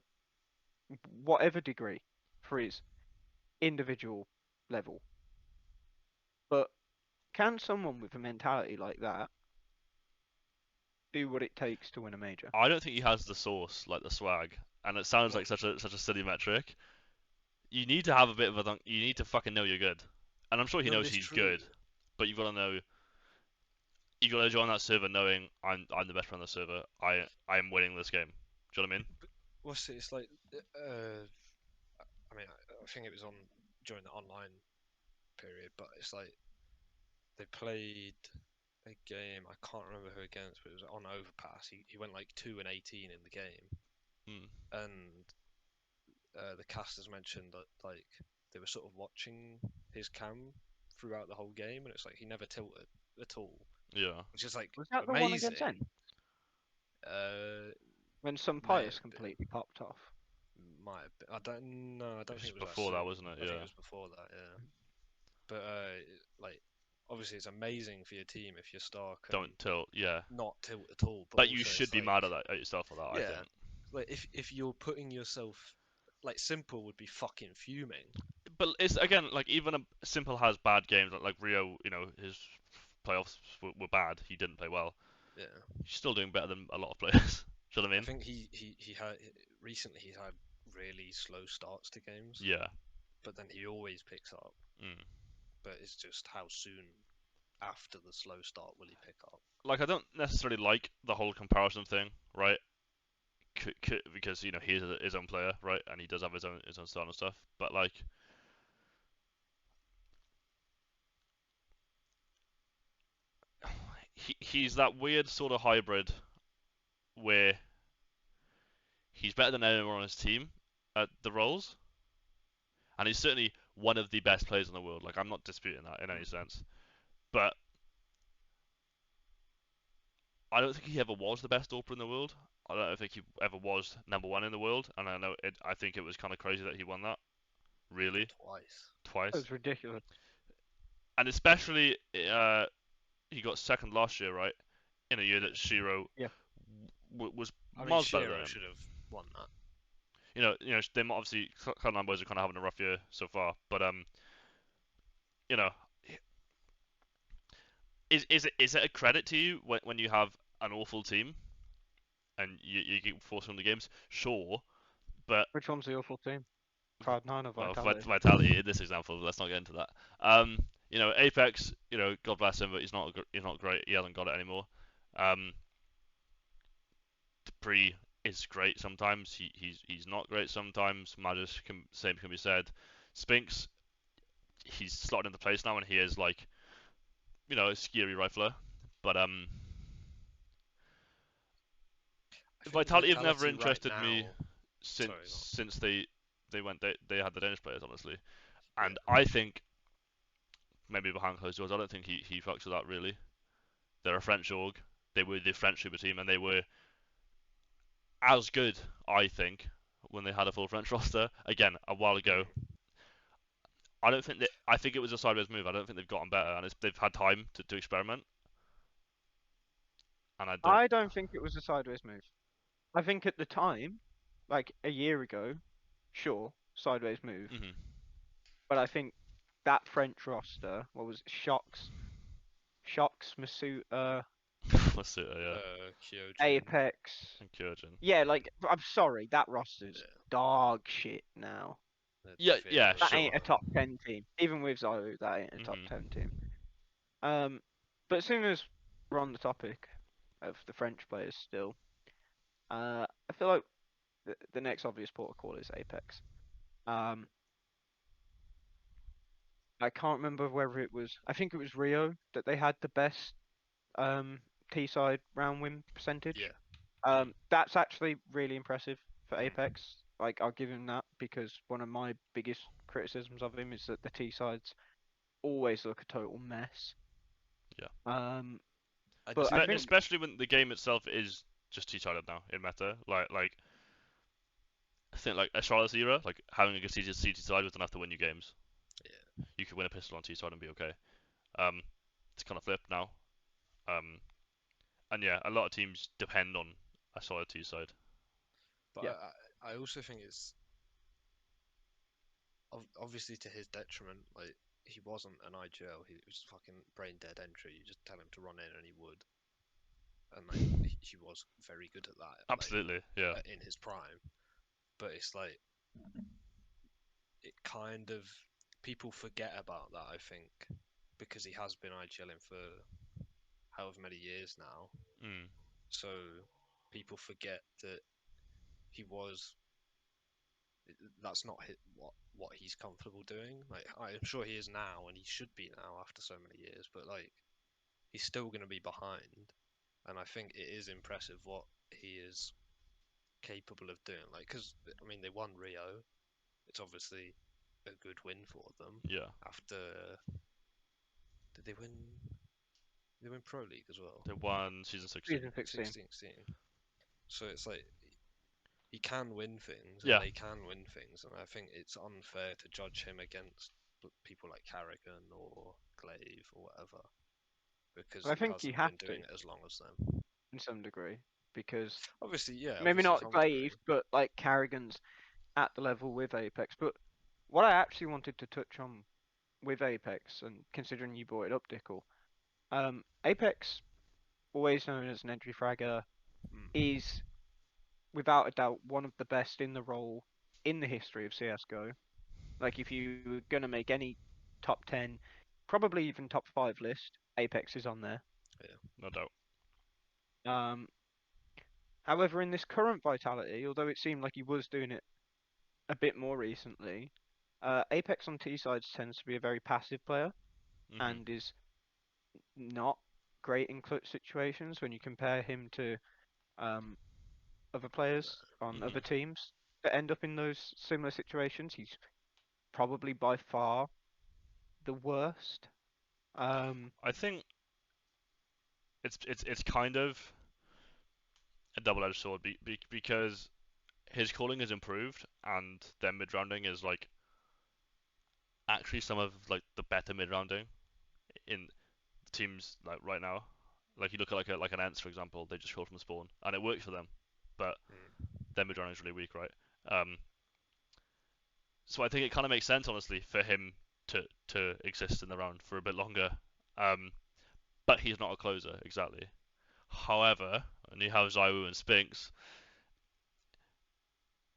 whatever degree for his individual level, but can someone with a mentality like that do what it takes to win a major? I don't think he has the sauce, like the swag, and it sounds like such a silly metric. You need to have a bit of a. You need to fucking know you're good, and I'm sure he knows he's good, but you've got to know. You got to join that server knowing I'm the best player on the server. I am winning this game. Do you know what I mean? What's it? It's like, I mean, I think it was on during the online period, but it's like they played a game. I can't remember who against, but it was on Overpass. He went like 2-18 in the game, and the casters mentioned that like they were sort of watching his cam throughout the whole game, and it's like he never tilted at all, Yeah. which is like Was that the one against amazing. N? When some May pious have been. completely popped off. Might have been. I don't know. I don't think it was before that that, soon. wasn't it? I think Yeah. it was before that. Yeah. But like, obviously, it's amazing for your team if your star can Don't tilt. Yeah. not tilt at all. But But you also, should it's be like, mad at that at yourself for that. I yeah, think. like if you're putting yourself, like Simple would be fucking fuming. But it's again like even a Simple has bad games like Rio. You know his playoffs were bad. He didn't play well. Yeah. He's still doing better than a lot of players. Do you know what I I mean? think he had recently he's had really slow starts to games, Yeah. but then he always picks up. Mm. But it's just how soon after the slow start will he pick up? Like I don't necessarily like the whole comparison thing, right? Because you know he's his own player, right, and he does have his own style and stuff. But like, he's that weird sort of hybrid where he's better than anyone on his team at the roles, and he's certainly one of the best players in the world. Like I'm not disputing that in any sense, but I don't think he ever was the best AWPer in the world. I don't think he ever was #1 in the world, and I think it was kind of crazy that he won that. Really, Twice. That twice, was ridiculous. and especially he got second last year, right? In a year that Shiro Yeah. was I mean, miles better than Shiro him. should have won that. They obviously Cloud9 boys are kind of having a rough year so far, but you know, is it a credit to you when you have an awful team and you get forced on the games? Sure, but Which one's the awful team? Cloud9 or well, Vitality? Vitality in this example, let's not get into that. Apex, God bless him, but he's not great. He hasn't got it anymore. Dupree is great sometimes. He's not great sometimes. Magus same can be said. Spinks, he's slotted into place now, and he is like, a scary rifler. But I think Vitality have never Vitality right interested me now. since Sorry, go on. since they had the Danish players, honestly. And Yeah. I think maybe behind closed doors, I don't think he fucks with that really. They're a French org. They were the French super team, and they were as good, I think, when they had a full French roster. Again, a while ago. I think it was a sideways move. I don't think they've gotten better, and they've had time to experiment. And I don't think it was a sideways move. I think at the time, like a year ago, sure, sideways move. Mhm. But I think that French roster, what was it, Shocks, Masuta, Let's see, yeah, Kyojin. Apex. and Kyojin. Yeah, like I'm sorry, that roster's Yeah. dog shit now. Yeah, Very yeah, That sure. ain't a top 10 team. Even with ZywOo, that ain't a top 10 team. But as soon as we're on the topic of the French players still, I feel like the next obvious port of call is Apex. I can't remember whether it was, I think it was Rio that they had the best T-side round win percentage. Yeah. That's actually really impressive for Apex. Like, I'll give him that because one of my biggest criticisms of him is that the T-sides always look a total mess. Yeah. But I think especially when the game itself is just two-sided now in meta. Like I think like a Charlotte's era, like having a good CT side was enough to win you games. Yeah. You could win a pistol on T-side and be okay. It's kind of flipped now. And yeah, a lot of teams depend on a solid T-side. But yeah. I also think it's obviously to his detriment. Like he wasn't an IGL. He was fucking brain dead entry. You just tell him to run in and he would. And like he was very good at that. Absolutely, yeah. In his prime. But it's like it kind of people forget about that. I think because he has been IGLing for however many years now. So people forget that he was. That's not what he's comfortable doing. Like I'm sure he is now, and he should be now after so many years. But like he's still going to be behind, and I think it is impressive what he is capable of doing. Like, because I mean, they won Rio. It's obviously a good win for them. Yeah. After, did they win? They win Pro League as well. They won season 16. Season 16. 16. So it's like he can win things, and Yeah. they can win things, and I think it's unfair to judge him against people like Carrigan or Glaive or whatever, because Well, I he think you hasn't have been doing to it as long as them. in some degree because Obviously, yeah, maybe obviously not comfortably. Glaive, but like Carrigan's at the level with Apex. But what I actually wanted to touch on with Apex, and considering you brought it up, Dickle, Apex, always known as an entry fragger, Mm. is without a doubt one of the best in the role in the history of CS:GO. Like if you were gonna make any top 10, probably even top 5 list, Apex is on there. No doubt. Um, However, in this current Vitality, although it seemed like he was doing it a bit more recently, Apex on T sides tends to be a very passive player and is not great in clutch situations when you compare him to um, other players on other teams that end up in those similar situations. He's probably by far the worst. I think it's kind of a double-edged sword because his calling has improved and their mid-rounding is like actually some of like the better mid-rounding in teams like right now. Like you look at like an Ents for example, they just call from spawn and it works for them, but their mid-rounding is really weak, right? So I think it kind of makes sense honestly for him to exist in the round for a bit longer. But he's not a closer exactly. However, when you have ZywOo and Spinks,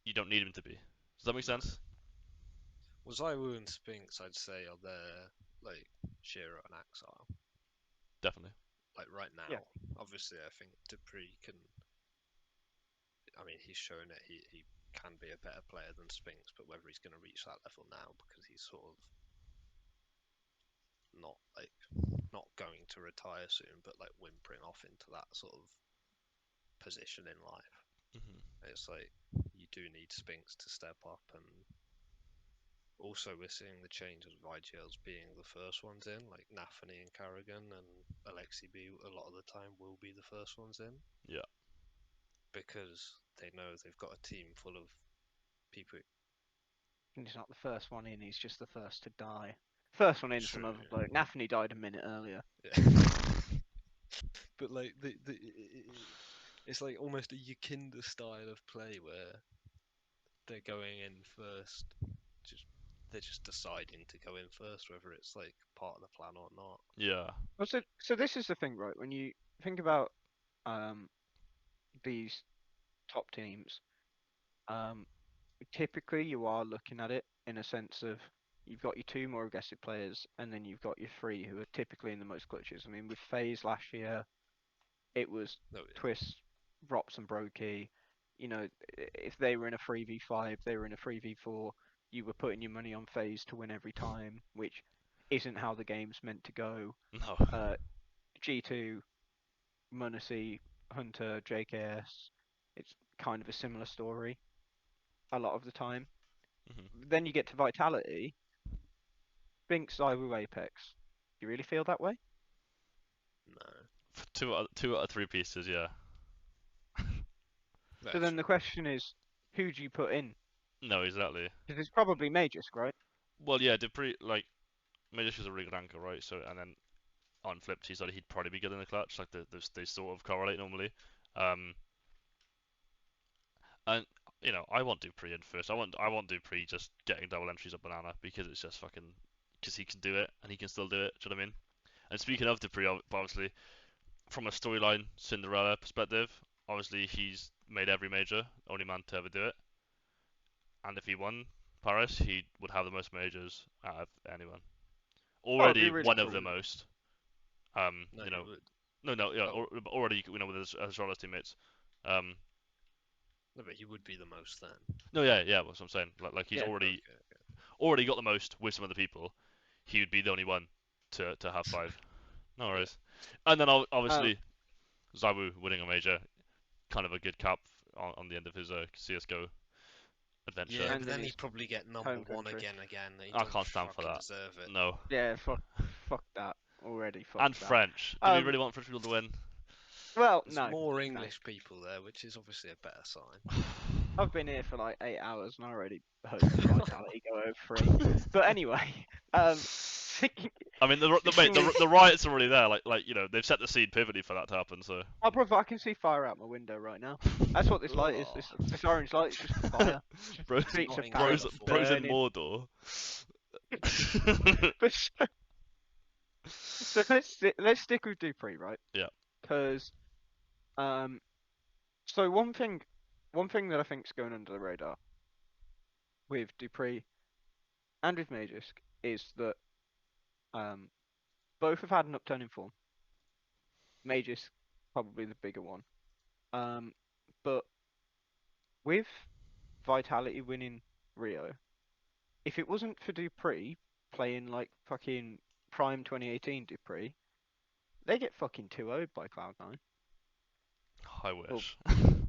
you don't need him to be. Does that make sense? Well, ZywOo and Spinks, I'd say, are there like Shearer and Axile. Definitely. Like right now, Yeah. obviously, I think Dupree can. I mean, he's shown it. He can be a better player than Spinks, but whether he's going to reach that level now because he's sort of not going to retire soon, but like whimpering off into that sort of position in life. It's like you do need Spinks to step up, and also we're seeing the change of IGLs being the first ones in, like Nafany and Carrigan and Alexi B a lot of the time will be the first ones in. Yeah. Because they know they've got a team full of people. And he's not the first one in, he's just the first to die. First one in, some True, other yeah. bloke. Nafany died a minute earlier. Yeah. But like it's like almost a Yukinda style of play where they're going in first. They're just deciding to go in first, whether it's like part of the plan or not. Yeah. Well, so this is the thing, right? When you think about these top teams, typically you are looking at it in a sense of you've got your two more aggressive players, and then you've got your three who are typically in the most clutches. I mean, with FaZe last year, it was Twist, Rops, and Brokey. You know, if they were in a 3v5, they were in a 3v4, you were putting your money on FaZe to win every time, which isn't how the game's meant to go. No. G2, Munacy, Hunter, JKS, it's kind of a similar story a lot of the time. Then you get to Vitality, Binks, ZywOo, Apex. Do you really feel that way? No. Two out of three pieces, yeah. So then the question is, who do you put in? No, exactly. Because it's probably Magisk, right? Well, yeah, Dupree, like, Magisk is a really good anchor, right? So, and then on flip, he'd probably be good in the clutch. Like, they sort of correlate normally. And you know, I want Dupree in first. I want Dupree just getting double entries of banana because it's just fucking because he can do it and he can still do it. Do you know what I mean? And speaking of Dupree, obviously, from a storyline Cinderella perspective, obviously he's made every major, only man to ever do it. And if he won Paris, he would have the most majors out of anyone. Already really one cool. of the most. No, you know, would. no, yeah, already you know with his Charlotte teammates. No, but he would be the most then. No, yeah, that's what I'm saying. Like he's Yeah. already got the most with some other people. He would be the only one to have 5. No worries. And then obviously ZywOo winning a major, kind of a good cap on the end of his CS:GO adventure. Yeah, And but in then his he'd probably get number home one country. again. He I don't can't stand for fucking that. deserve it. No. Yeah, fuck that already. Fuck And that. French. Do we really want French people to win? Well, There's no. more no. English people there, which is obviously a better sign. I've been here for like 8 hours and I already heard Vitality go over 3. But anyway, I mean, the riots are already there. Like you know, they've set the scene pivotally for that to happen. So. oh, brother, I can see fire out my window right now. That's what this light is. This orange light is just fire. Bros, Streets of not Paris bros in burning. Mordor. But so let's stick with Dupree, right? Yeah. Because so one thing that I think's going under the radar with Dupree and with Magisk is that both have had an upturn in form. Magisk probably the bigger one. But with Vitality winning Rio, if it wasn't for Dupree playing like fucking prime 2018 Dupree, they get fucking 2-0'd by Cloud9. I wish.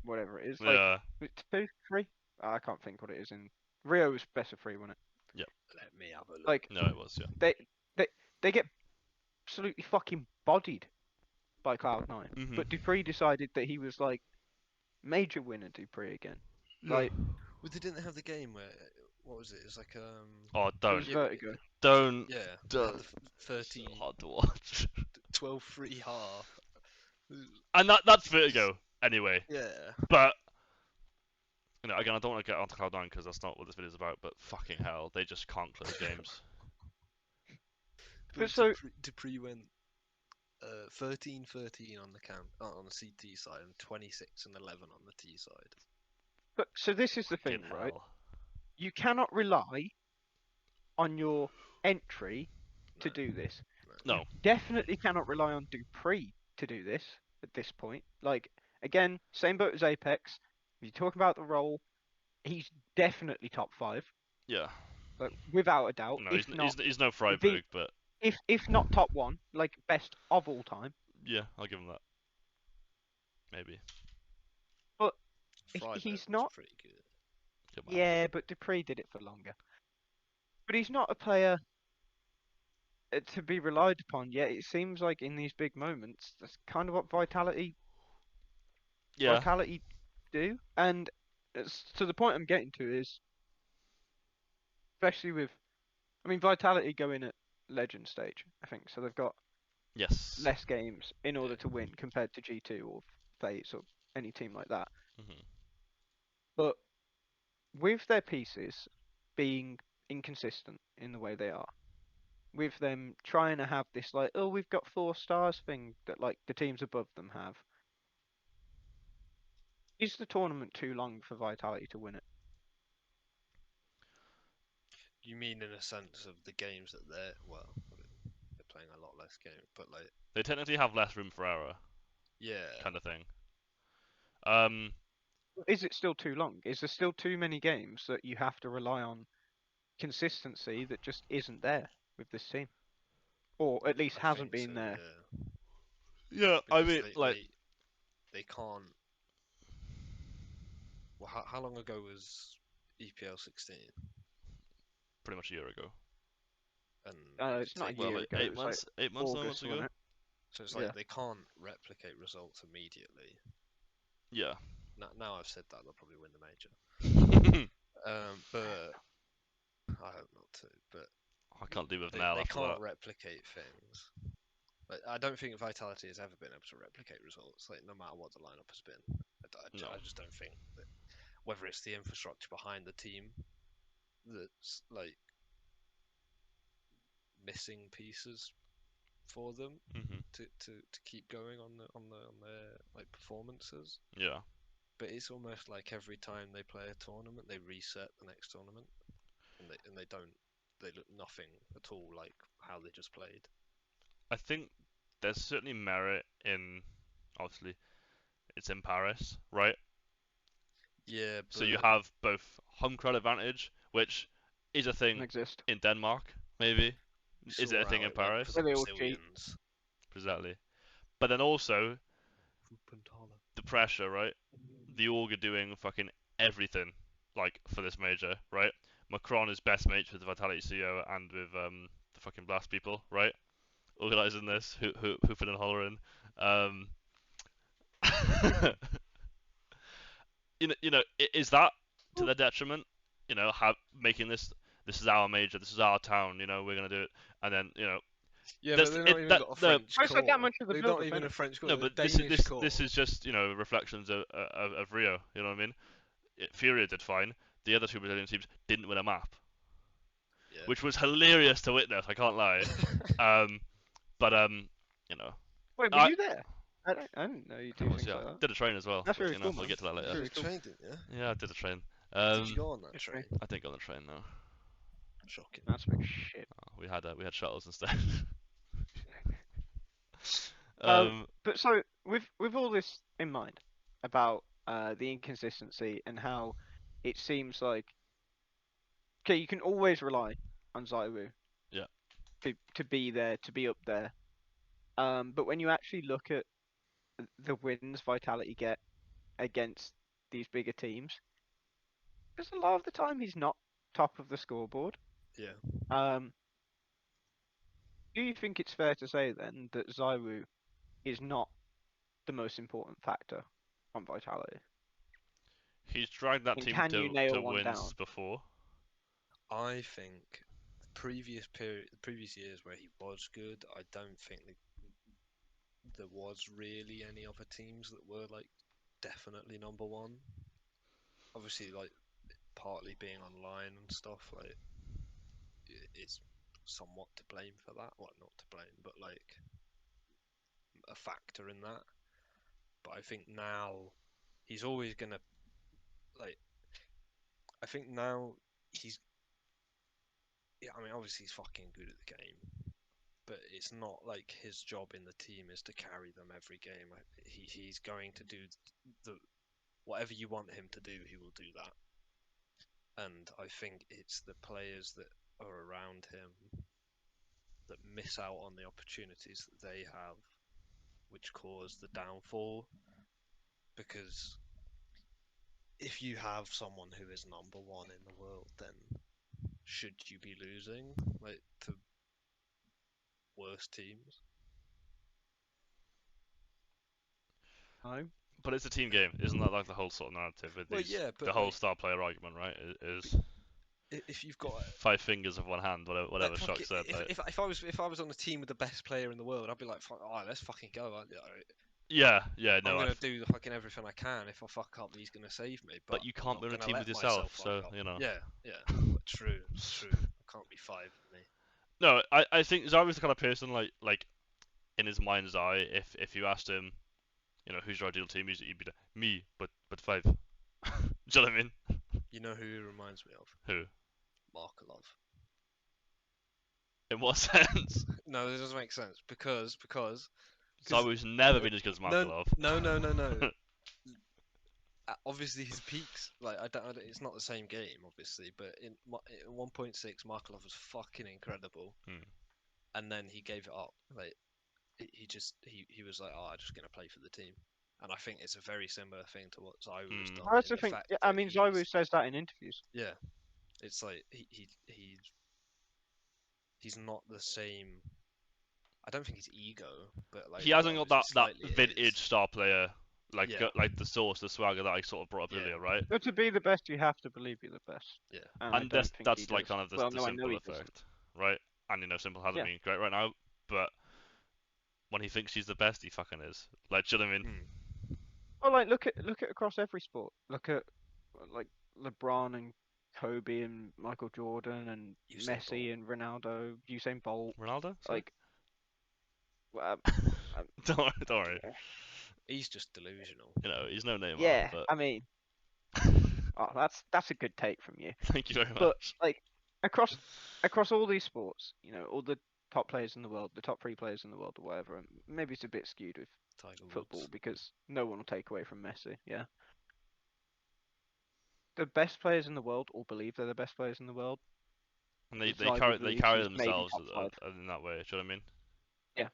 Whatever it is. Yeah. Like, 2, 3? I can't think what it is in Rio was best of 3, wasn't it? Let me have a look. Like No, it was. Yeah. they get absolutely fucking bodied by Cloud9. Mhm. But Dupree decided that he was like major winner Dupree again. Like Well, they didn't have the game where what was it? It was like Oh, it don't, was Vertigo. don't. yeah, Don't. the 30, So hard to watch. 12-3 half. And that's Vertigo anyway. Yeah. But you know, again, I don't want to get onto Cloud9 because that's not what this video is about. But fucking hell, they just can't close games. But so Dupree went 13-13 on the on the CT side and 26 and 11 on the T side. but so this is the thing, Fucking right? hell. You cannot rely on your entry to No. do this. No. You definitely cannot rely on Dupree to do this at this point. Like, again, same boat as Apex. If you talk about the role, he's definitely top 5, Yeah. like, without a doubt. No, if not, he's no Freiburg, but if not top 1, like best of all time. yeah, I'll give him that. Maybe. But Freiburg he's was not. pretty good. Come on. Yeah, but Dupree did it for longer. But he's not a player to be relied upon. Yet it seems like in these big moments, that's kind of what Vitality Yeah. do. And to the point I'm getting to is, especially with, I mean, Vitality go in at Legend stage, I think. So they've got Yes. less games in order to win compared to G2 or FaZe or any team like that. Mhm. But with their pieces being inconsistent in the way they are, with them trying to have this like, oh, we've got 4 stars thing that like the teams above them have, is the tournament too long for Vitality to win it? You mean in a sense of the games that they're playing a lot less games, but like They technically have less room for error, yeah, kind of thing. Is it still too long? Is there still too many games that you have to rely on consistency that just isn't there with this team? Or at least I hasn't think been so, there. Yeah, I Because mean, like, they can't. Well, how long ago was EPL 16? pretty much a year ago. And It's not a Well, year like ago. It was 8 months, 9 August, months ago. wasn't it? so it's like yeah. they can't replicate results immediately. Yeah. Now I've said that, they'll probably win the major. But I hope not to. But I can't do with they now after can't that. replicate things. Like, I don't think Vitality has ever been able to replicate results. Like no matter what the lineup has been, No. I just don't think that whether it's the infrastructure behind the team that's like missing pieces for them Mhm. to keep going on their like performances. Yeah. But it's almost like every time they play a tournament, they reset the next tournament, and they look nothing at all like how they just played. I think there's certainly merit in, obviously, it's in Paris, right? Yeah. So you have both home crowd advantage, which is a thing Doesn't exist. in Denmark, maybe. Is it a thing in Paris? Where they all cheat. Exactly. But then also Pantala. the pressure, right? The org are doing fucking everything, like for this major, right? Macron is best mates with the Vitality CEO and with the fucking Blast people, right? Organising this, hoofing and hollering. Um, is that to their detriment? Making this is our major, this is our town. We're gonna do it, and then Yeah, That's but they've it, not even that got a no, French Well, it's like that core. much of the They're build-up, not even innit? a French core. no, They're a but this is Danish core. this is just reflections of Rio. You know what I mean? Furia did fine. The other two Brazilian teams didn't win a map, Yeah. which was hilarious to witness. I can't lie. But you know, Wait, were I you there? I didn't know you I do was, things yeah, like that. did a train as well. That's But really cool, we'll man. get to that You later. Really did a cool. train, didn't you? Yeah, I did a train. Did you go on that Good train? I didn't go on the train, no. Shocking. That's a big shit. We had shuttles instead. But so with all this in mind about the inconsistency and how it seems like okay, you can always rely on ZywOo Yeah. to be there, to be up there. But when you actually look at the wins Vitality get against these bigger teams, because a lot of the time he's not top of the scoreboard. Yeah. Um, do you think it's fair to say then that ZywOo is not the most important factor on Vitality? He's dragged that And team can you to nail one wins down? before. I think the previous years where he was good, I don't think there was really any other teams that were like definitely number one. Obviously, like partly being online and stuff, like it's somewhat to blame for that. Well, not to blame, but like a factor in that. But I think now he's always gonna like. I think now he's. Yeah, I mean, obviously he's fucking good at the game, but it's not like his job in the team is to carry them every game. He's going to do the whatever you want him to do, he will do that. And I think it's the players that are around him that miss out on the opportunities that they have, which cause the downfall. Because if you have someone who is number one in the world, then should you be losing like to worse teams? No. But it's a team game, isn't that like the whole sort of narrative with Well, these, yeah, but the whole like, star player argument, right? Is if you've got 5 fingers of one hand, whatever like, Shock said. Like, if I was on a team with the best player in the world, I'd be like, oh, let's fucking go. yeah, I'm no, gonna do the fucking everything I can. If I fuck up, he's gonna save me. but you I'm can't not be on a gonna team let with yourself, myself so fuck up. you know. Yeah. True. I can't be 5 of me. No, I think Zyro's the kind of person like in his mind's eye, if you asked him, who's your ideal team, he'd be like, me, but 5. Do you know what I mean? You know who he reminds me of? Who? Markelov. In what sense? No, this doesn't make sense because Zyro's never been as good as Markelov. No. Obviously his peaks, like I don't, it's not the same game, obviously, but in 1.6, Markelov was fucking incredible, and then he gave it up. Like he was like, oh, I'm just gonna play for the team, and I think it's a very similar thing to what ZywOo has done. I also in the think. fact Yeah, I that mean, he's- ZywOo says that in interviews. Yeah, it's like he's not the same. I don't think he's ego, but like He hasn't got that slightly it vintage is. star player, like Yeah. like the source, the swagger that I sort of brought up Yeah. earlier, right? But to be the best, you have to believe you're the best. Yeah. And I And don't think that's he like does. kind of the Well, no, I know simple he doesn't. effect, right? And Simple hasn't Yeah. been great right now, but when he thinks he's the best, he fucking is. Like, do you know what I mean? Well, like look at across every sport. Look at like LeBron and Kobe and Michael Jordan and Usain Messi and Ronaldo, Usain Bolt. Ronaldo? Sorry? Like, well, don't worry. He's just delusional. He's no Neymar. yeah. But I mean, oh, that's a good take from you. thank you very much. But like across all these sports, all the top players in the world, the top 3 players in the world, or whatever. And maybe it's a bit skewed with Tiger football Woods. because no one will take away from Messi. Yeah. The best players in the world all believe they're the best players in the world. And they Zywoo carry believes carry he's maybe themselves top 5. in that way. Do you know what I mean? Yeah.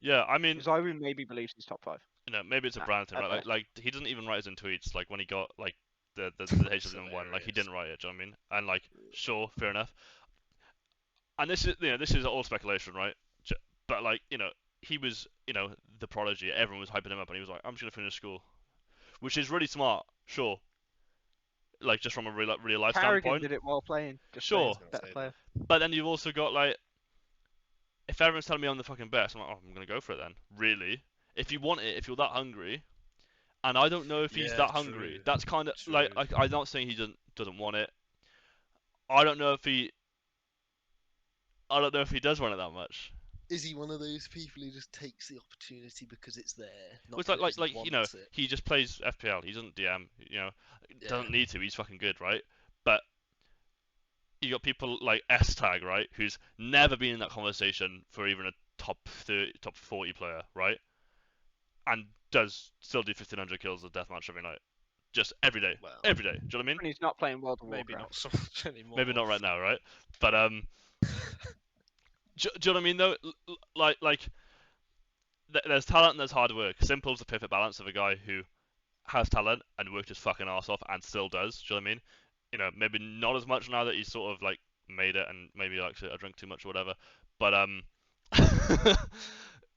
Yeah, I mean, ZywOo maybe believes he's top 5. maybe it's a At- brand thing, at right? best. Like he doesn't even write his own tweets. Like when he got like the That's H7-1, like he hilarious. didn't write it. Do you know what I mean? And like, sure, fair enough. And this is all speculation, right? But like, he was, the prodigy. Everyone was hyping him up, and he was like, I'm just gonna finish school, which is really smart, sure. Like just from a real life Carrigan standpoint, did it while playing. Just sure. saying, better player. But then you've also got like, if everyone's telling me I'm the fucking best, I'm like, oh, I'm gonna go for it then. Really? If you want it, if you're that hungry, and I don't know if he's Yeah, that hungry. true. That's kind of True. like, I'm not saying he doesn't want it. I don't know if he does want it that much. Is he one of those people who just takes the opportunity because it's there? Well, it's Not like because he wants it? he just plays FPL. He doesn't DM. Yeah. Doesn't need to. He's fucking good, right? But you got people like S Tag, right, who's never been in that conversation for even a top 30, top 40 player, right? And does still do 1500 kills a deathmatch every night, just every day, Well, every day. Do you know what I mean? When he's not playing World of maybe Warcraft. not so much anymore. Maybe not right now, right? But do you know what I mean though? Like there's talent and there's hard work. Simple's the perfect balance of a guy who has talent and worked his fucking ass off and still does. Do you know what I mean? Maybe not as much now that he's sort of like made it and maybe likes it. I drink too much or whatever. But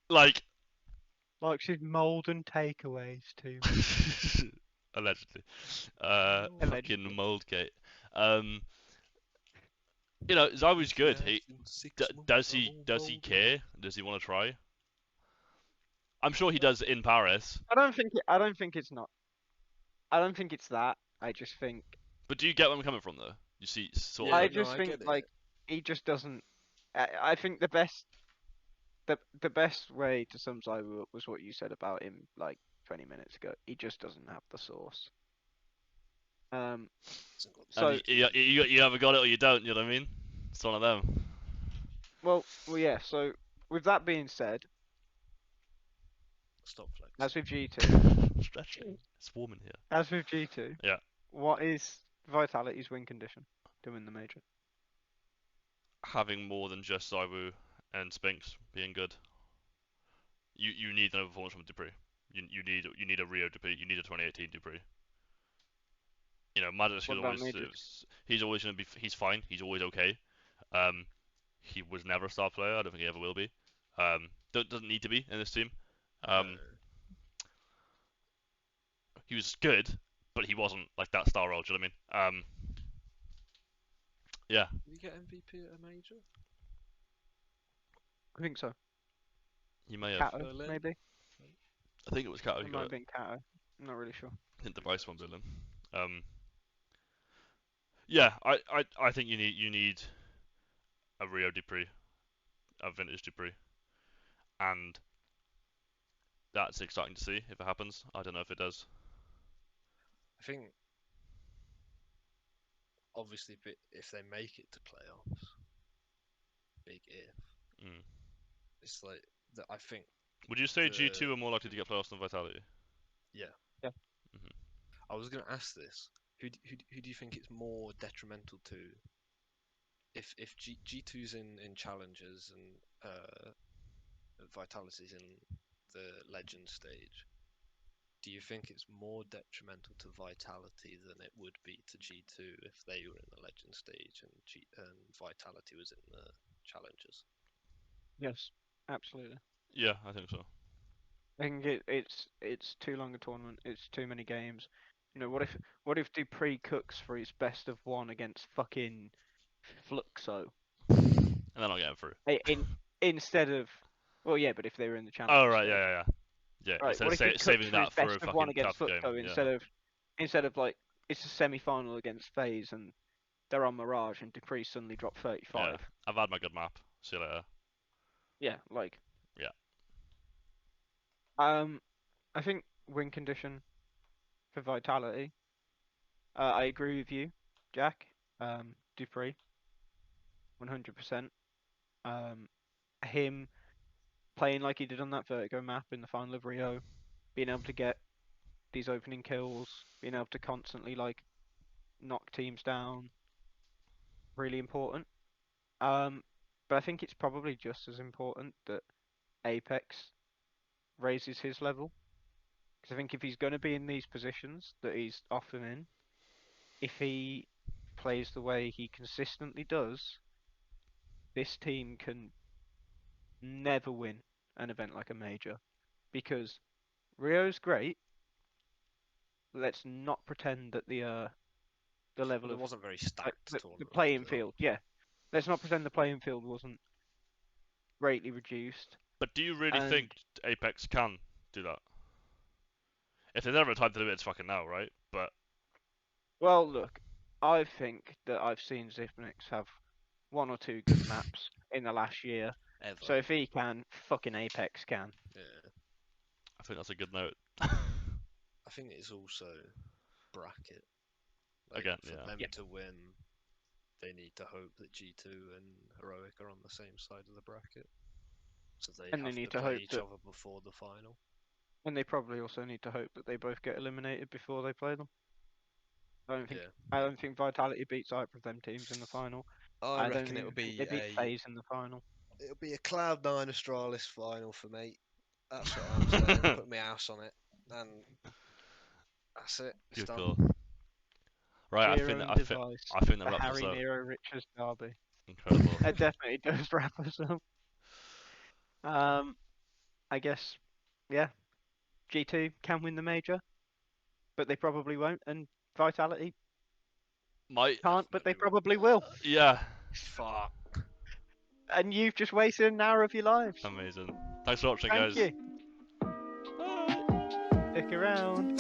like Likes his mould and takeaways too. allegedly, Allegedly. fucking moldgate. ZywOo's good. Does he care? Does he want to try? I'm sure he does in Paris. I don't think it's not. I don't think it's that. I just think. But do you get where I'm coming from though? You see, sort Yeah, of. I Like, just I think get it. like he just doesn't. I think the best way to sum ZywOo up was what you said about him like 20 minutes ago. He just doesn't have the sauce. So you either got it or you don't. You know what I mean? It's one of them. well yeah. So with that being said, Stop flex. as with G2, Stretching. It's warm in here. as with G2, Yeah. what is Vitality's win condition to win the major? Having more than just ZywOo and Spinks being good. You need another performance from Dupree. You need a Rio Dupree. You need a 2018 Dupree. Maddox What is about always majors? he's always gonna be. He's fine. He's always okay. He was never a star player. I don't think he ever will be. Doesn't need to be in this team. No. He was good, but he wasn't like that star role. Do you know what I mean? Yeah. Did he get MVP at a major? I think so. He may have. Kato, Berlin? maybe. I think it was Kato It who might got have it. been Kato. I'm not really sure. I think the Vice won Berlin. Yeah, I think you need a Rio Dupree, a vintage Dupree, and that's exciting to see if it happens. I don't know if it does. I think obviously if they make it to playoffs, big if. Mm. It's like that. I think. Would you say The- G2 are more likely to get playoffs than Vitality? Yeah. Yeah. Mhm. I was going to ask this. Who do you think it's more detrimental to? If G2's in challenges and Vitality's in the legend stage, do you think it's more detrimental to Vitality than it would be to G2 if they were in the legend stage and Vitality was in the challenges? Yes, absolutely. Yeah, I think so. I think it's too long a tournament. It's too many games. What if Dupree cooks for his best of one against fucking Fluxo And they're not getting through. instead of well yeah, but if they were in the challenge. Oh right, yeah. Right. Instead What of if he cooks saving for that his for best a of one fucking against tough game. Fluxo Yeah. instead of like it's a semi-final against FaZe and they're on Mirage and Dupree suddenly dropped 35. Yeah. I've had my good map. See you later. Yeah, like. Yeah. I think win condition for Vitality. I agree with you, Jack. Dupree, 100%. Him playing like he did on that Vertigo map in the final of Rio, being able to get these opening kills, being able to constantly like knock teams down, really important. But I think it's probably just as important that Apex raises his level. Because I think if he's going to be in these positions that he's often in, if he plays the way he consistently does, this team can never win an event like a major. Because Rio's great. Let's not pretend that the level It of wasn't very like, stacked the tournament. playing as well. field, yeah. Let's not pretend the playing field wasn't greatly reduced. But do you really And think Apex can do that? If there's ever a time to do it, it's fucking now, right? But well, look, I think that I've seen Zipnix have one or two good maps in the last year. Ever. So if he can, fucking Apex can. Yeah. I think that's a good note. I think it's also bracket. Like, Again, for yeah. them Yeah. to win, they need to hope that G2 and Heroic are on the same side of the bracket. So they And they have need to to play hope each that- other before the final. And they probably also need to hope that they both get eliminated before they play them. Yeah. I don't think Vitality beats either of them teams in the final. I don't reckon even it'll think be they beat FaZe in the final. it'll be a Cloud9 Astralis final for me. That's what I'm saying. Put my house on it, and that's it. It's Good done. call. Right, Zero and Device. I think that The wraps us Harry up. Nero Richards derby. Incredible. It definitely does wrap us up. I guess, yeah. G2 can win the major, but they probably won't, and Vitality Might. can't, but they Definitely probably will. Yeah. Fuck. And you've just wasted an hour of your lives. Amazing. Thanks for watching, Thank guys. you. Bye. Stick around.